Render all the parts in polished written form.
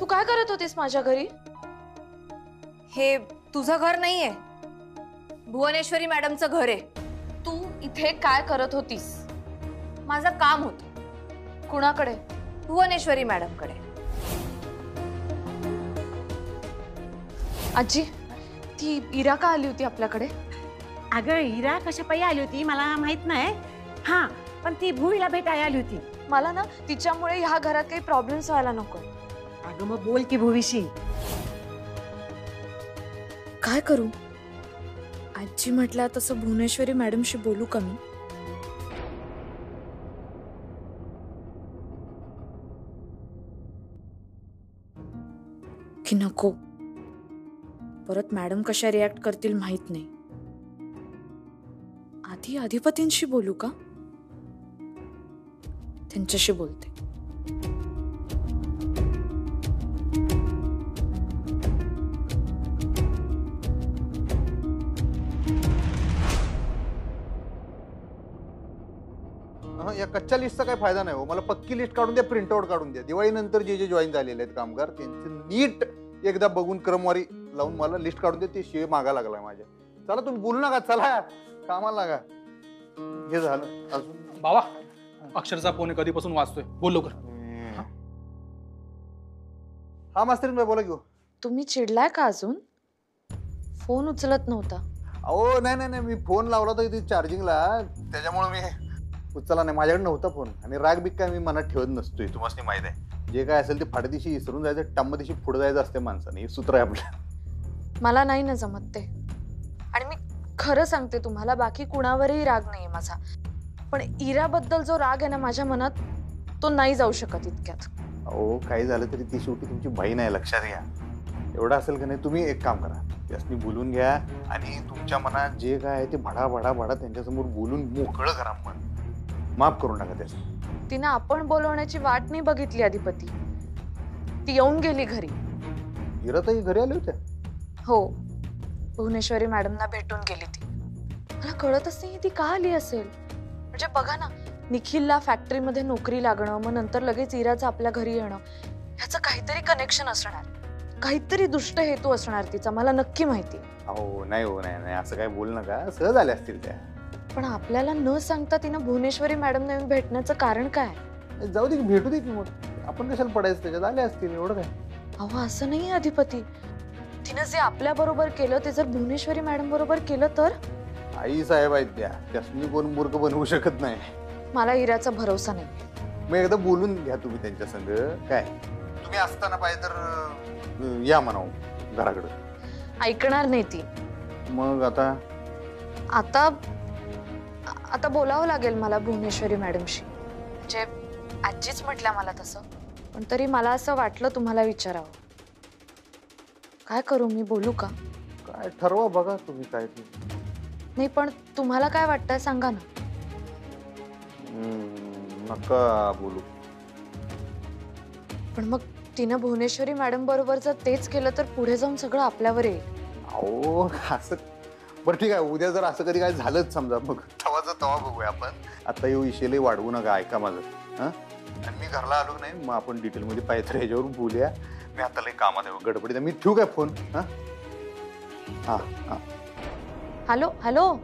तू काय करत होतीस माझ्या घरी? हे तुझं घर नाहीये, भुवनेश्वरी मॅडमचं घर आहे. तू इथे काय करत होतीस? माझं काम होतं. कुणाकडे? भुवनेश्वरी मॅडमकडे. आजी, ती इरा का आली होती आपल्याकडे? अगं इरा कशा पायी आली होती मला माहित नाही. हा, पण ती भुवीला भेटायला आली होती. मला ना तिच्यामुळे ह्या घरात काही प्रॉब्लेम्स व्हायला नको. अगं मग बोल की भुवीशी. काय करू? आजी म्हटल्या तसं भुवनेश्वरी मॅडमशी बोलू का मी? की नको? परत मॅडम कशा रिॲक्ट करतील माहित नाही. आधी अधिपतींशी बोलू का? त्यांच्याशी बोलते. या कच्च्या लिस्टचा काही फायदा नाही हो. मला पक्की लिस्ट काढून द्या, प्रिंटआउट काढून द्या. दिवाळीनंतर जे जे जॉईन झालेले आहेत कामगार त्यांचे नीट एकदा बघून क्रमवारी लावून मला लिस्ट काढून द्या. ते शिवाय मागा लागलाय माझ्या. चला तुम्ही बोलू नका, चला कामाला लागा. हे झालं. अजून बाबा अक्षरचा फोन कधीपासून वाचतोय, बोल लवकर. हा मास्तरीन बाई बोला घेऊ. तुम्ही चिडलाय का अजून? फोन उचलत नव्हता. अहो नाही नाही नाही, मी फोन लावला होता इथे चार्जिंगला, त्याच्यामुळे मी उचलला नाही. माझ्याकडे नव्हता फोन. आणि राग बिग काय मी मनात ठेवत नसतोय, तुम्हाला माहित आहे. जे काय असेल ते फाड्या दिवशी विसरून जायचं, टम्म दिवशी पुढे जायचं असते माणसाने. हे सूत्र आहे आपलं. मला नाही ना जमत ते. आणि मी खरं सांगते तुम्हाला, बाकी कुणावरही राग नाहीये माझा, पण इराबद्दल जो राग आहे ना माझ्या मनात, तो नाही जाऊ शकत इतक्यात. अहो काही झालं तरी ती शेवटी तुमची बहीण आहे, लक्षात घ्या. एवढं असेल का नाही, तुम्ही एक काम करा, त्यासनी बोलून घ्या आणि तुमच्या मनात जे काय आहे ते भडा भडा भडा त्यांच्यासमोर बोलून मोकळं करा. मन माफ करून टाका त्याचं. तिनं आपण बोलवण्याची वाट नाही बघितली अधिपती. ती येऊन गेली घरी. इराताई घरी आले होते? हो, भुवनेश्वरी मॅडमना भेटून गेली ती. मला कळतच नाही ती का आली असेल. म्हणजे बघा ना, निखिलला फॅक्टरीमध्ये नोकरी लागणं, मग नंतर लगेच इराचं आपल्या घरी येणं, ह्याचं काहीतरी कनेक्शन असणार, काहीतरी दुष्ट हेतू असणार तिचा, मला नक्की माहिती. अहो नाही हो, नाही नाही असं काय बोल नका. सहज आले असतील त्या. पण आपल्याला न सांगता तिनं भुवनेश्वरी मॅडमना येऊन भेटण्याचं कारण काय? जाऊ दे, भेटू दे की मग. आपण कशाला पडायचं त्याच्यात. आले असतील, एवढं काय. अहो असं नाही अधिपती. तिनं जे आपल्या बरोबर केलं ते जर भुवनेश्वरी मॅडम बरोबर केलं तर? आई साहेब आहेत त्या, त्यासनी कोण मूर्ख बनवू शकत नाही. मला इराचा भरोसा नाही. मग एकदा बोलून घ्या तुम्ही त्यांच्या संग. काय तुम्ही असताना पाहिजे तर या म्हणावं घराकडे. ऐकणार नाही ती. मग आता आता आता बोलावं लागेल मला भुवनेश्वरी मॅडमशी. म्हणजे आजीच म्हटल्या मला तसं, पण तरी मला असं वाटलं तुम्हाला विचारावं. काय करू मी? बोलू का? काय ठरवा बघा तुम्ही काय ते. नाही पण तुम्हाला काय वाटतंय सांगा ना. नका बोलू. पण मग तिनं भुवनेश्वरी मॅडम बरोबर जर तेच केलं तर पुढे जाऊन सगळं आपल्यावर येईल. अहो असं. बरं ठीक आहे, उद्या जर असं कधी काय झालंच समजा, मग तवाचं तवा बघूया आपण. आता येऊ विषयला वाढवू नका, ऐका माझं. हां, आणि मी घरला आलो नाही, मग आपण डिटेलमध्ये पाहिजे तर ह्याच्यावर बोलूया. मी आता लई कामात आहे, गडबडीत. मी ठेवू काय फोन? हां हां हां. Hello hello.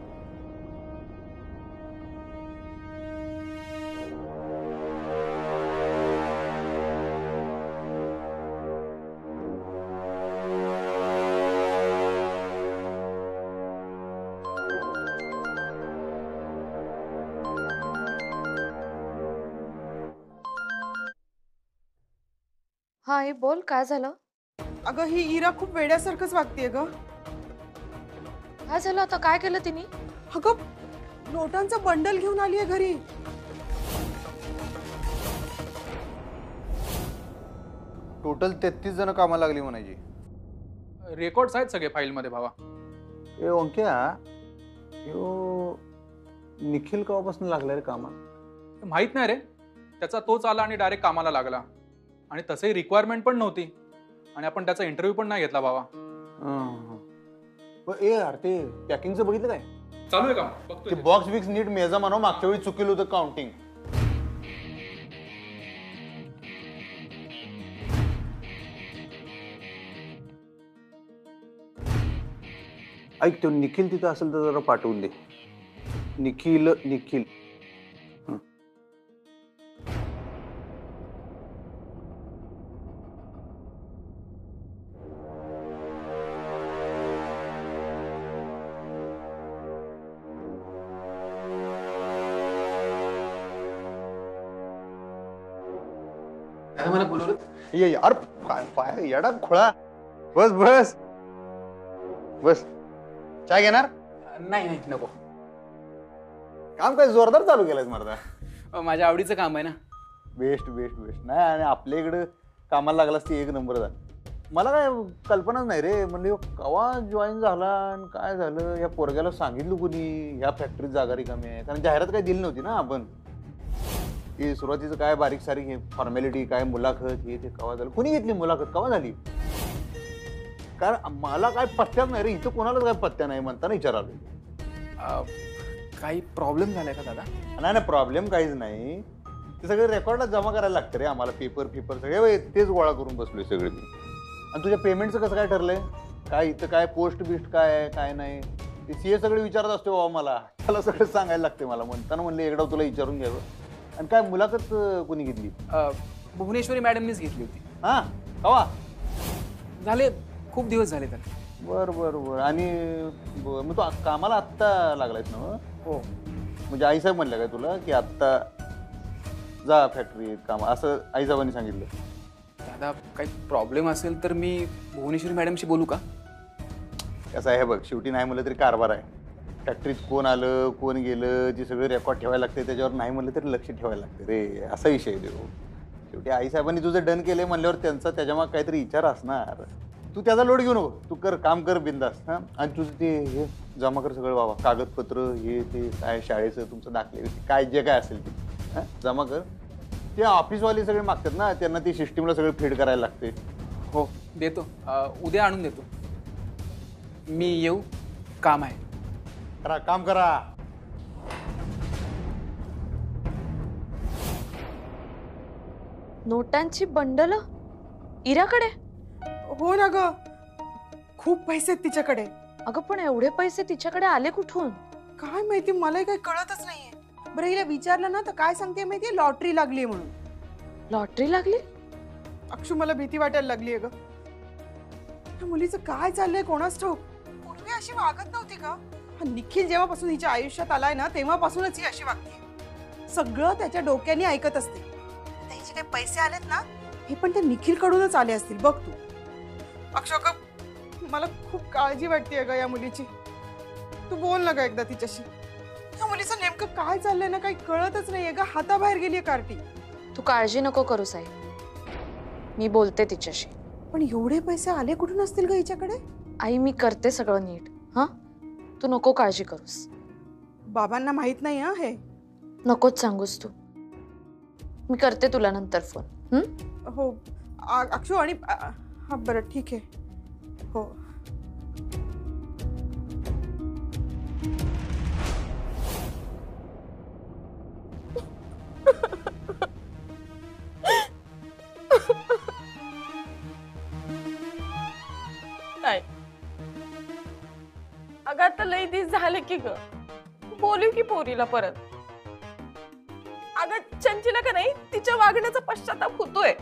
हा, हे बोल, काय झालं? अगं ही इरा खूप वेड्यासारखंच वागतेय ग. काय झालं आता? काय केलं तिने? अगं नोटांचं बंडल घेऊन आलीये घरी. टोटल 33 जण कामाला लागली म्हणायची. रेकॉर्ड्स आहेत सगळे फाईल मध्ये भावा. ए ओंक्या, यो निखिल केव्हापासून लागलाय रे कामाला? माहित नाही रे, त्याचा तोच आला आणि डायरेक्ट कामाला लागला. आणि तसंही रिक्वायरमेंट पण नव्हती आणि आपण त्याचा इंटरव्ह्यू पण नाही घेतला बाबा. ए यार, ते पॅकिंगचं बघितलं काय? चालू आहे का? ते बॉक्स बिक्स नीट मेजा म्हणा. मागच्या वेळी चुकीलं होतं काउंटिंग. ऐक, तो निखिल तिथं असेल तर जरा पाठवून दे. निखिल निखिल हं. मला बोलवलं. ये यार, काय पाय येडा खोळा. बस बस बस. चाय घेणार? नाही नाही नको. काम काय जोरदार चालू केलंयस मर्दा. माझ्या आवडीचं काम आहे ना. Best best best. नाही, आणि आपल्या इकडं कामाला लागलास ती एक नंबर झाला. मला काय कल्पनाच नाही रे. म्हणजे केव्हा जॉईन झाला आणि काय झालं, या पोरग्याला सांगितलं कोणी ह्या फॅक्टरीत जागा रिकामी आहे? कारण जाहिरात काही दिली नव्हती ना आपण. की सुरुवातीचं काय बारीक सारीक हे फॉर्मॅलिटी, काय मुलाखत, हे ते केव्हा झालं, कोणी घेतली मुलाखत, केव्हा झाली? कारण मला काय पत्त्याच नाही रे, इथं कोणालाच काय पत्त्या नाही म्हणताना विचारालो. काही प्रॉब्लेम झालाय का दादा? नाही नाही, प्रॉब्लेम काहीच नाही. ते सगळे रेकॉर्डला जमा करायला लागतं रे आम्हाला. पेपर सगळे तेच गोळा करून बसलोय सगळे मी. आणि तुझ्या पेमेंटचं कसं काय ठरलंय? काय इथं काय पोस्ट बिस्ट काय आहे काय नाही ते सीए सगळे विचारत असतो बाबा मला. त्याला सगळं सांगायला लागते मला. म्हणताना म्हणले एकदा तुला विचारून घ्यावं. आणि काय मुलाखत कोणी घेतली? भुवनेश्वरी मॅडमनीच घेतली होती. हा, कवा झाले खूप दिवस झाले तर. बर बर बर. आणि मग तू कामाला आत्ता लागलायस ना? हो. म्हणजे आईसाहेब म्हणलं काय तुला की आत्ता जा फॅक्टरीत काम, असं आईसाहेबांनी सांगितलं? दादा काही प्रॉब्लेम असेल तर मी भुवनेश्वरी मॅडमशी बोलू का? कसं आहे बघ, शेवटी नाही म्हणलं तरी कारभार आहे. फॅक्टरीत कोण आलं कोण गेलं जे सगळं रेकॉर्ड ठेवायला लागते, त्याच्यावर नाही म्हणलं तरी लक्ष ठेवायला लागते रे. असा विषय आहे देऊ. शेवटी आईसाहेबांनी तुझं डन केलंय म्हणल्यावर त्यांचा त्याच्यामागे काहीतरी विचार असणार. तू त्याचा लोड घेऊ नको. तू कर, काम कर बिंदास. हां, आणि तुझं ते हे जमा कर सगळं बाबा, कागदपत्र हे ते काय शाळेचं तुमचं दाखले काय जे काय असेल ते हां जमा कर. ते ऑफिसवाले सगळे मागतात ना, त्यांना ती सिस्टीमला सगळं फीड करायला लागते. हो देतो. उद्या आणून देतो. मी येऊ, काम आहे. करा, काम करा. नोटांची बंडल इराकडे? हो ना ग, खूप पैसे आहेत तिच्याकडे. अगं पण एवढे पैसे तिच्याकडे आले कुठून? काय माहिती, मलाही काही कळतच नाहीये. बरं, हिला विचारलं ना तर काय सांगते माहितीये, लॉटरी लागली म्हणून. लॉटरी लागली? अक्षू, मला भीती वाटायला लागलीये ग. त्या मुलीचं काय चाललंय कोणाच ठाऊक. पूर्वी अशी वागत नव्हती का? हा निखिल जेव्हापासून हिच्या आयुष्यात आलाय ना तेव्हापासूनच ही अशी वागते. सगळं त्याच्या डोक्याने ऐकत असते. आता हिचे काही पैसे आलेत ना, हे पण त्या निखिल कडूनच आले असतील बघ तू. अक्षय, मला खूप काळजी वाटतेय ग या मुलीची. तू बोल ना ग एकदा तिच्याशी. या मुलीचं नेमकं काय चाललंय ना काही कळतच नाहीये ग. हाताबाहेर गेलीये कार्टी. तू काळजी नको करू साई, मी बोलते तिच्याशी. पण एवढे पैसे आले कुठून असतील ग हिच्याकडे? आई, मी करते सगळं नीट. हा, तू नको काळजी करूस. बाबांना माहित नाही हा हे? नकोच सांगूस तू. मी करते तुला नंतर फोन. हो अक्षू. आणि हा बरं ठीक आहे. हो. नाही अगं, आता लई दिवस झाले की ग. बोलू की पोरीला परत. अगं चंचीला का नाही तिच्या वागण्याचा पश्चाताप होतोय.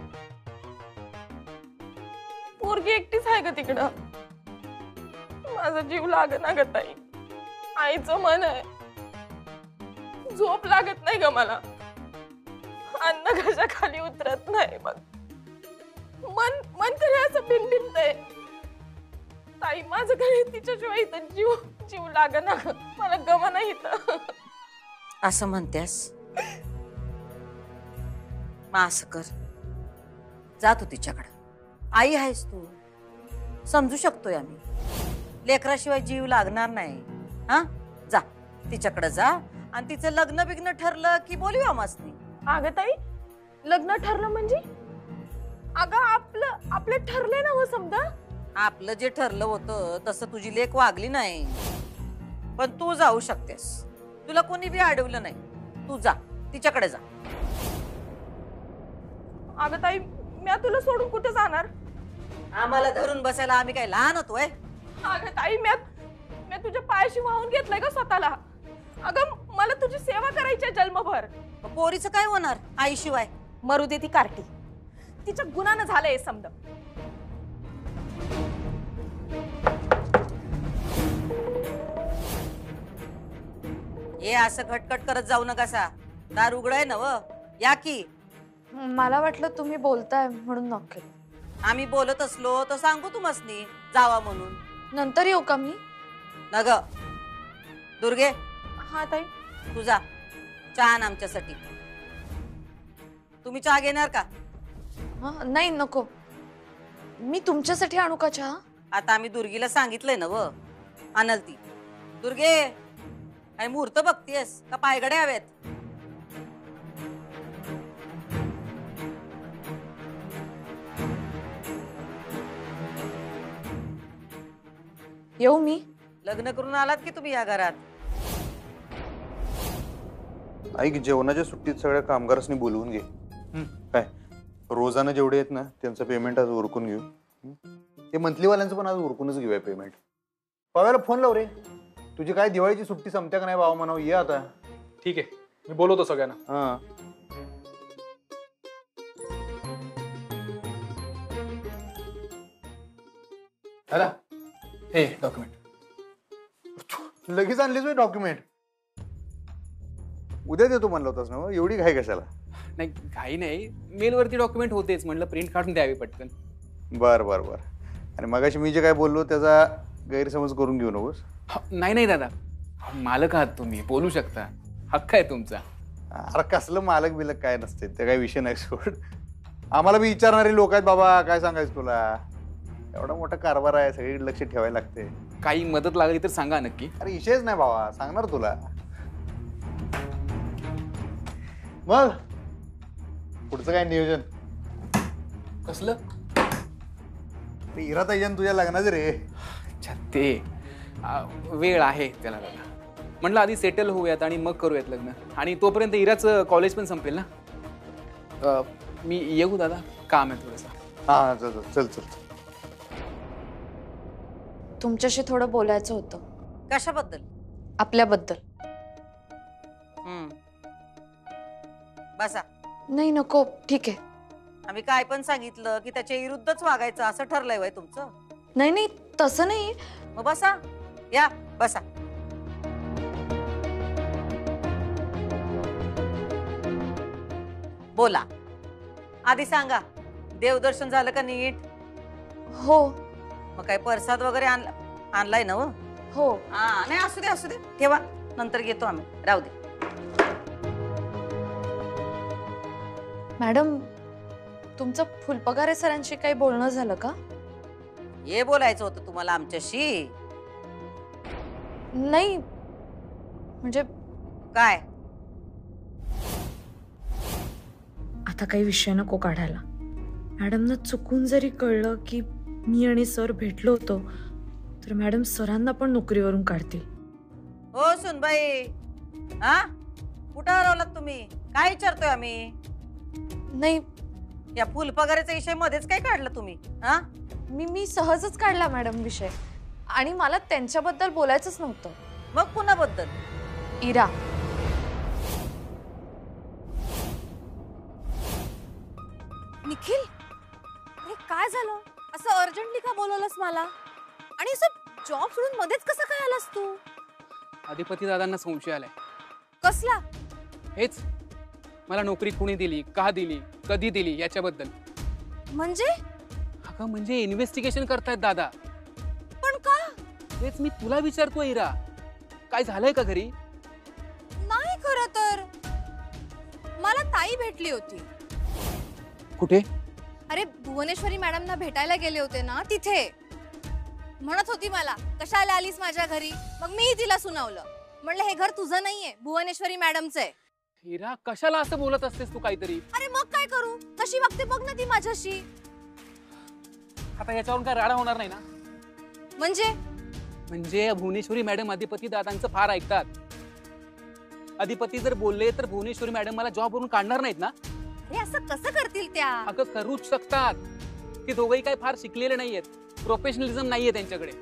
पोरगी एकटीच आहे ग तिकडं. माझा जीव लागना ग ताई. आईचं मन आहे, झोप लागत नाही ग मला. अन्न घशा खाली उतरत नाही बघ. मन मन करे असं बिनबिनतंय. ताई, माझं घरी तिच्याशिवाय इथं जीव जीव लागना ग. मला गमना इथं. असं म्हणतेस? मग असं कर, जा तू तिच्याकडं. आई आहेस तू, समजू शकतोय आम्ही. लेकराशिवाय जीव लागणार नाही. हा, जा तिच्याकडे जा. आणि तिचं लग्न बिग्न ठरलं की बोलूया मस्ती. अगं ताई, लग्न ठरलं म्हणजे? अगं आपलं ठरलंय ना हो समजा. आपलं जे ठरलं होतं तसं तुझी लेक वागली नाही. पण तू जाऊ शकतेस. तुला कोणी बी अडवलं नाही. तू जा तिच्याकडे जा. अगं ताई, मी तुला सोडून कुठे जाणार? आम्हाला धरून बसायला आम्ही काय लहान होतोय? अगं ताई, मी काय तुझ्या पायाशी वाहून घेतलंय का स्वतःला? अगं मला तुझी सेवा करायची आहे जन्मभर. मग पोरीचं काय होणार आईशिवाय? मरू दे ती कार्टी, तिच्या गुणानं झालंय हे समज. हे असं खटखट करत जाऊ नकासा. दार उघडाय ना व, या की. मला वाटलं तुम्ही बोलताय म्हणून नॉक केलं. आम्ही बोलत असलो तर सांगू तुम्हासनी जावा म्हणून. नंतर येऊ का मी? नग दुर्गे, हा ताई. तुझा चहा आण आमच्यासाठी. तुम्ही चहा घेणार का? नाही नको. मी तुमच्यासाठी आणू का चहा? आता आम्ही दुर्गीला सांगितलंय ना व, आणल ती. दुर्गे, काय मुहूर्त बघतेस का पायगडे हवेत? येऊ मी? लग्न करून आलात की तुम्ही या घरात? ऐक, जेवणाच्या सुट्टीत सगळ्या कामगारांनी बोलवून घे. काय रोजानं जेवढे आहेत ना त्यांचं पेमेंट आज उरकून घेऊ. ते मंथलीवाल्यांचं पण आज उरकूनच घेऊया पेमेंट. पाव्याला फोन लाव रे. तुझी काय दिवाळीची सुट्टी संपत्या का नाही बाबा म्हणावं, ये आता. ठीक आहे, मी बोलवतो सगळ्यांना. हा दादा, हे डॉक्युमेंट. लगेच आणलीच डॉक्युमेंट? उद्या देतो म्हणलं होतास ना, एवढी घाई कशाला? नाही काही नाही, मेलवरती डॉक्युमेंट होतेच, म्हटलं प्रिंट काढून द्यावी पटकन. बर बर बर. आणि मगाशी मी जे काय बोललो त्याचा गैरसमज करून घेऊ नकोस. नाही नाही दादा, मालक आहात तुम्ही, बोलू शकता, हक्क आहे तुमचा. अरे कसलं मालक बिलक काय नसते, ते काही विषय नाही सोड. आम्हाला बी विचारणारे लोक आहेत बाबा, काय सांगायचं तुला. एवढा मोठा कारभार आहे, सगळीकडे लक्ष ठेवायला लागते. काही मदत लागली तर सांगा नक्की. अरे विषयच नाही बाबा, सांगणार तुला. मग पुढचं काय नियोजन? कसलं? ते इरा ताईजन तुझ्या लग्नाचं रे. अच्छा ते वेळ आहे त्याला दादा. म्हटलं आधी सेटल होऊयात आणि मग करूयात लग्न, आणि तोपर्यंत इराचं कॉलेज पण संपेल ना. मी येऊ दादा, काम आहे थोडंसं. हा चल चल चल. तुमच्याशी थोडं बोलायचं होतं. कशाबद्दल? आपल्याबद्दल. बसा. नाही नको, ठीक आहे. आम्ही काय पण सांगितलं की त्याच्या विरुद्धच वागायचं असं ठरलंय वय तुमचं? नाही नाही, तसं नाही. मग बसा, या बसा. बोला, आधी सांगा, देवदर्शन झालं का नीट? हो मग काय प्रसाद वगैरे आणलाय ना? हो. हा नाही, असू दे असू दे, ठेवा, नंतर घेतो आम्ही, राहू दे. मॅडम, तुमचं फुलपगारे सरांशी काही बोलणं झालं का? हे बोलायचं होतं तुम्हाला आमच्याशी? नाही म्हणजे काय? आता काही विषय नको काढायला. मॅडमना चुकून जरी कळलं की मी आणि सर भेटलो होतो तर मॅडम सरांना पण नोकरीवरून काढतील. हो सुनबाई, हा कुठं हरवलात तुम्ही? काय विचारतोय आम्ही? नाही, या फुलपगाराच्या विषय मध्येच काय काढलं तुम्ही? हा मी सहजच काढला मॅडम विषय, आणि मला त्यांच्याबद्दल बोलायचंच नव्हतं. मग कुणाबद्दल? इरा. निखिल, अरे काय झालं? असं अर्जंटली का बोलवलंस मला? आणि असं जॉब सोडून मध्येच कसं काय आलास तू? अधिपती दादांना संशय आलाय. कसला? हेच, मला नोकरी कुणी दिली, का दिली, कधी दिली याच्याबद्दल. म्हणजे? अगं म्हणजे इन्व्हेस्टिगेशन करतायत दादा. पण का? तेच मी तुला विचारतोय इरा, काय झालंय का घरी? नाही, खरं तर मला ताई भेटली होती. कुठे? अरे भुवनेश्वरी मॅडमना भेटायला गेले होते ना, तिथे. म्हणत होती मला, कशाला आलीस माझ्या घरी? मग मी तिला सुनावलं, म्हणलं हे घर तुझं नाहीये, भुवनेश्वरी मॅडमचं आहे. इरा, कशाला असं बोलत असतेस तू काहीतरी? अरे मग काय करू? कशी वागते बघ ना ती माझ्याशी. आता याच्यावरून काय राडा होणार नाही ना? म्हणजे भुवनेश्वरी मॅडम अधिपती दादांचं फार ऐकतात. अधिपती जर बोलले तर भुवनेश्वरी मॅडम मला जॉबवरून काढणार नाहीत ना? हे असं कसं करतील त्या? अगं करूच शकतात. ते दोघंही काय फार शिकलेले नाहीयेत, प्रोफेशनलिझम नाहीये त्यांच्याकडे.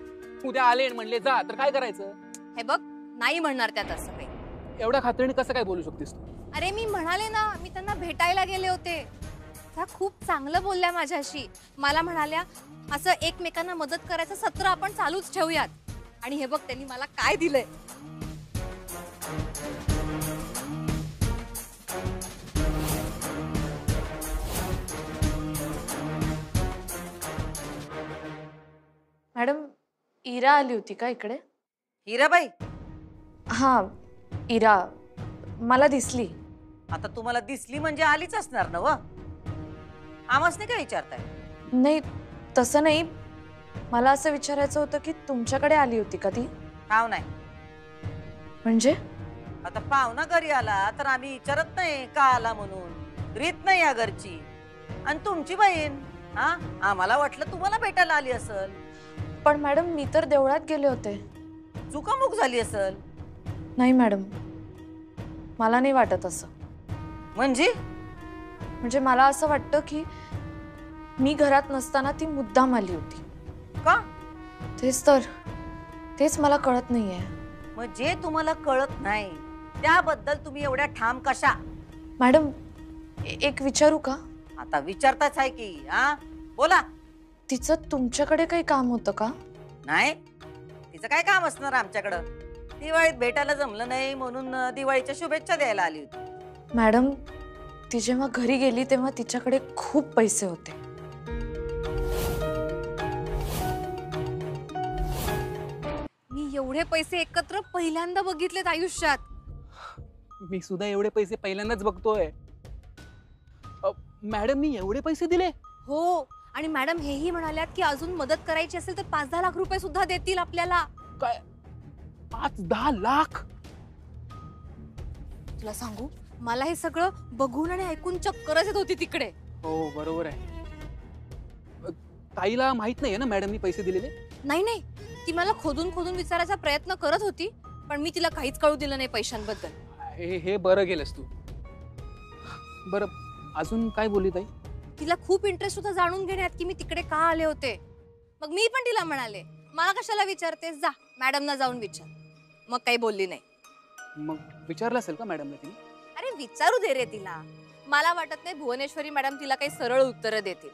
उद्या आले म्हणले जा तर काय करायचं? हे बघ, नाही म्हणणार त्यात असं काही. एवढ्या खात्रीने कसं काय बोलू शकतेस तू? अरे मी म्हणाले ना, मी त्यांना भेटायला गेले होते. त्या खूप चांगलं बोलल्या माझ्याशी. मला म्हणाल्या असं एकमेकांना मदत करायचं सत्र आपण चालूच ठेवूयात. आणि हे बघ त्यांनी मला काय दिलंय. मॅडम, इरा आली होती का इकडे? हिराबाई, हा, इरा मला दिसली. आता तुम्हाला दिसली म्हणजे आलीच असणार ना व? आम्हाच नाही काय विचारताय? नाही, तसं नाही. मला असं विचारायचं होतं की तुमच्याकडे आली होती का ती? हाव नाही. म्हणजे आता पाहुणा घरी आला तर आम्ही विचारत नाही का आला म्हणून. रीत नाही या घरची. आणि तुमची बहीण, हा, आम्हाला वाटलं तुम्हाला भेटायला आली असल. पण मॅडम, मी तर देवळात गेले होते. चुकामुक झाली असल. नाही मॅडम, मला नाही वाटत असं. म्हणजे मला असं वाटतं की मी घरात नसताना ती मुद्दाम आली होती. का? तेच मला कळत नाहीये. मग जे तुम्हाला कळत नाही त्याबद्दल तुम्ही एवढ्या ठाम कशा? मॅडम, एक विचारू का? आता विचारताच आहे की. हा, बोला. तिचं तुमच्याकडे काही काम होतं का? नाही, तिचं काय काम असणार आमच्याकडं. दिवाळीत भेटायला जमलं नाही म्हणून दिवाळीच्या शुभेच्छा द्यायला आली होती. मॅडम, ती जेव्हा घरी गेली तेव्हा तिच्याकडे खूप पैसे होते. मी एवढे पैसे एकत्र पहिल्यांदा बघितलेत आयुष्यात. मी सुद्धा एवढे पैसे पहिल्यांदाच बघतोय. मॅडम, मी एवढे पैसे दिले? हो, आणि मॅडम हेही म्हणाल्यात की अजून मदत करायची असेल तर 5-10 लाख रुपये सुद्धा देतील आपल्याला. काय? 5-10 लाख? तुला सांगू, मला हे सगळं बघून आणि ऐकून चक्करच येत होती तिकडे. हो, बरोबर आहे. ताईला माहित नाहीये ना मॅडमनी पैसे दिलेले? नाही, ती मला खोदून खोदून विचारायचा प्रयत्न करत होती, पण मी तिला काहीच कळू दिलं नाही पैशांबद्दल. हे बरं केलंस तू. बरं, अजून काय बोलली ताई? तिला खूप इंटरेस्ट होता जाणून घेण्यात की मी तिकडे का आले होते. मग मी पण तिला म्हणाले, मला कशाला विचारतेस, जा मॅडमना जाऊन विचार. मग काही बोलली नाही. मग विचारलं असेल का मॅडमला तिने? अरे विचारू दे रे तिला. मला वाटत नाही भुवनेश्वरी मॅडम तिला काही सरळ उत्तरं देतील.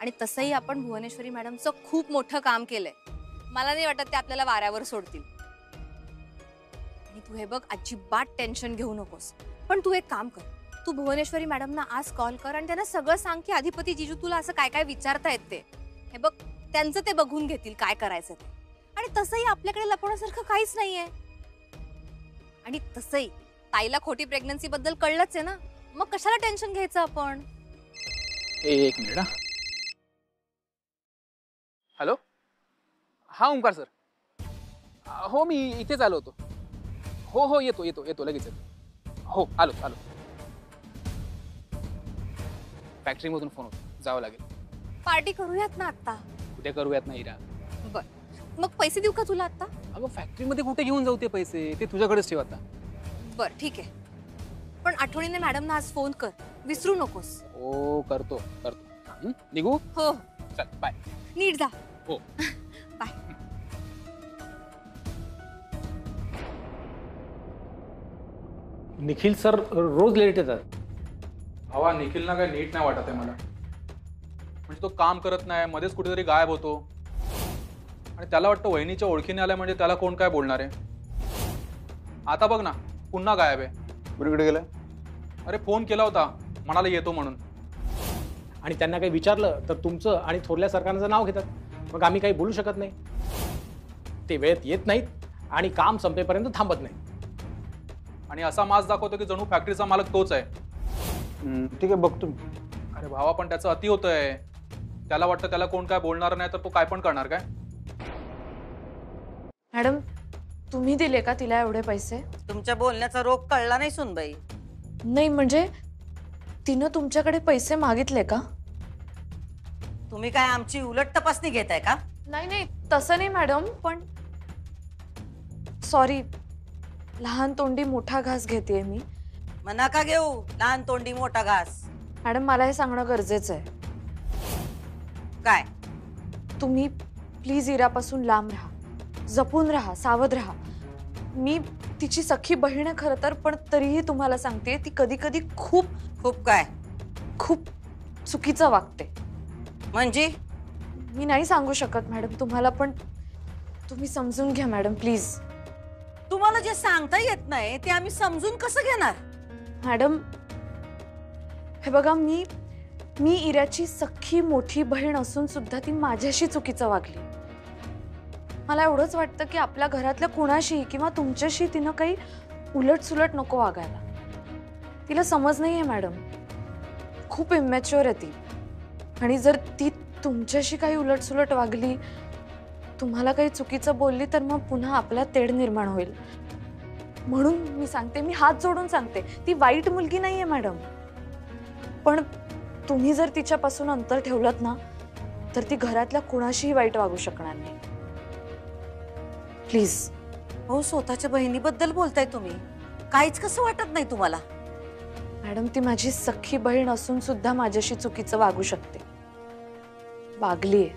आणि तसंही आपण भुवनेश्वरी मॅडमचं खूप मोठं काम केलंय. मला नाही वाटत ते आपल्याला वाऱ्यावर सोडतील. आणि तू हे बघ, अजिबात टेन्शन घेऊ नकोस. पण तू एक काम कर, तू भुवनेश्वरी मॅडमना आज कॉल कर आणि त्यांना सगळं सांग की अधिपती जिजू तुला असं काय काय विचारतायत ते. हे बघ, त्यांचं ते बघून घेतील काय करायचं ते. आणि तसंही आपल्याकडे लपवण्यासारखं काहीच नाहीये. आणि तसंही ताईला खोटी प्रेग्नन्सी बद्दल कळलंच आहे ना, मग कशाला टेन्शन घ्यायचं आपण. एक मिनिट. हॅलो, हा ओंकार सर. हो, मी इथेच आलो होतो. हो, येतो लगेच येतो. हो, आलो. फॅक्टरीमधून फोन होतो, जावं लागेल. पार्टी करूयात ना आता? उद्या करूयात ना इरा. बर, मग पैसे देऊ का तुला आता? अगं, फॅक्टरीमध्ये कुठे घेऊन जाऊ ते पैसे? ते तुझ्याकडेच ठेव आता. बर, ठीक आहे. पण आठवणीने मॅडमना आज फोन कर, विसरू नकोस. हो, करतो. निघू? हो, चल, बाय. नीट जा. हो. बाय. निखिल सर रोज लेट येतात. भावा, निखिलना काय नीट नाही वाटत आहे मला. म्हणजे तो काम करत नाही, मध्येच कुठेतरी गायब होतो. आणि त्याला वाटतं वहिनीच्या ओळखीने आल्या म्हणजे त्याला कोण काय बोलणार आहे. आता बघ ना, पुन्हा गायब आहे. कुठे गेलाय? अरे फोन केला होता, म्हणाला येतो म्हणून. आणि त्यांना काही विचारलं तर तुमचं आणि थोरल्या सरकारचं नाव घेतात. मग आम्ही काही बोलू शकत नाही. ते वेळेत येत नाहीत आणि काम संपेपर्यंत थांबत नाही. आणि असा मास दाखवतो की जणू फॅक्टरीचा मालक तोच आहे. ठीक आहे, बघतो मी. अरे भावा, पण त्याचं अति होतंय. त्याला वाटतं त्याला कोण काय बोलणार नाही तर तो काय पण करणार काय. मॅडम, तुम्ही दिले का तिला एवढे पैसे? तुमच्या बोलण्याचा रोग कळला नाही सुनबाई. नाही, म्हणजे तिनं तुमच्याकडे पैसे मागितले का? तुम्ही काय आमची उलट तपासणी घेताय का? नाही, तसं नाही मॅडम. पण सॉरी, लहान तोंडी मोठा घास घेते मी. मग नका घेऊ लहान तोंडी मोठा घास. मॅडम, मला हे सांगणं गरजेचं आहे. काय? तुम्ही प्लीज इरापासून लांब राहा, जपून राहा, सावध राहा. मी तिची सख्खी बहीण आहे खरं तर, पण तरीही तुम्हाला सांगते ती कधी कधी खूप खूप काय खूप चुकीचं वागते. म्हणजे? मी नाही सांगू शकत मॅडम तुम्हाला, पण तुम्ही समजून घ्या मॅडम प्लीज. तुम्हाला जे सांगता येत नाही ते आम्ही समजून कसं घेणार? मॅडम हे बघा, मी इराची सख्खी मोठी बहीण असून सुद्धा ती माझ्याशी चुकीचं वागली. मला एवढंच वाटतं की आपल्या घरातल्या कुणाशीही किंवा तुमच्याशी तिनं काही उलटसुलट नको वागायला. तिला समज नाहीये मॅडम, खूप इमॅच्युअर आहे ती. आणि जर ती तुमच्याशी काही उलटसुलट वागली, तुम्हाला काही चुकीचं बोलली, तर मग पुन्हा आपल्यात तेढ निर्माण होईल. म्हणून मी सांगते, मी हात जोडून सांगते, ती वाईट मुलगी नाहीये मॅडम. पण तुम्ही जर तिच्यापासून अंतर ठेवलत ना, तर ती घरातल्या कुणाशीही वाईट वागू शकणार नाही. प्लीज. हो, स्वतःच्या बहिणीबद्दल बोलताय तुम्ही, काहीच कसं वाटत नाही तुम्हाला? मॅडम ती माझी सख्खी बहीण असून सुद्धा माझ्याशी चुकीचं वागू शकते, वागलीये.